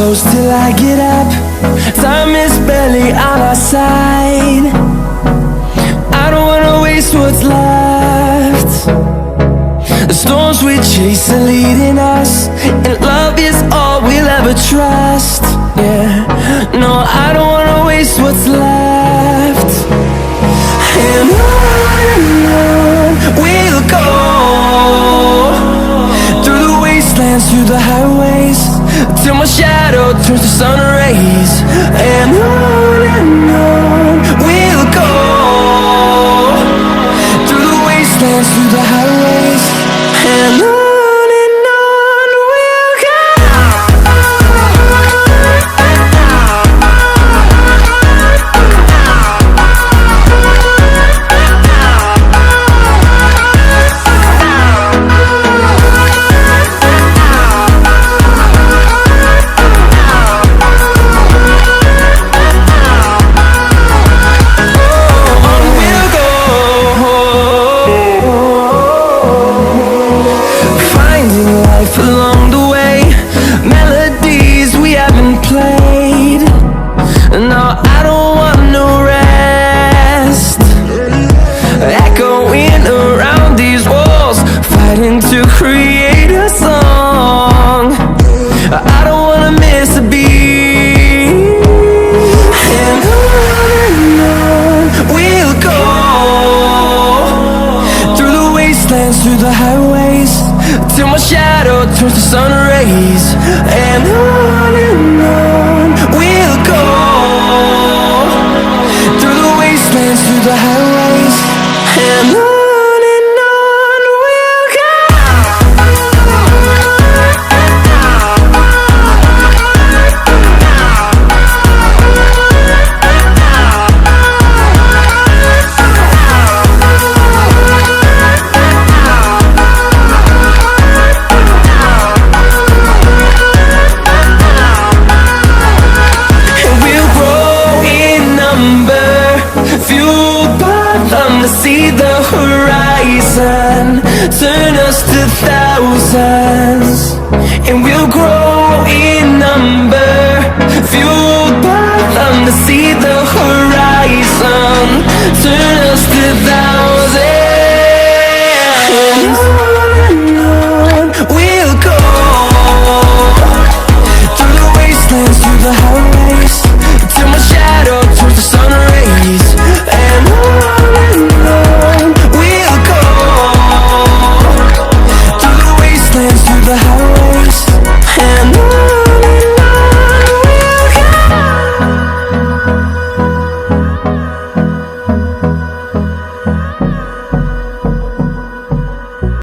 close till I get up. Time is barely on our side. I don't wanna waste what's left. The storms we chase are leading us, and love is all we'll ever trust. Yeah, no, I don't wanna waste what's left. And on we'll go, through the wastelands, through the highways, till my shadow turns to sun rays. And on we'll go, through the wastelands, through the highways, and on we'll go. Along the way, melodies we haven't played. No, I don't want no rest. Echoing around these walls, fighting to create a song. I don't wanna miss a beat. And on we'll go, through the wastelands, through the highways, till my shadow turns to sun rays. And on we'll go, through the wastelands, through the highways, and on we'll go. Fueled by them to see the horizon, turn us to thousands, and we'll grow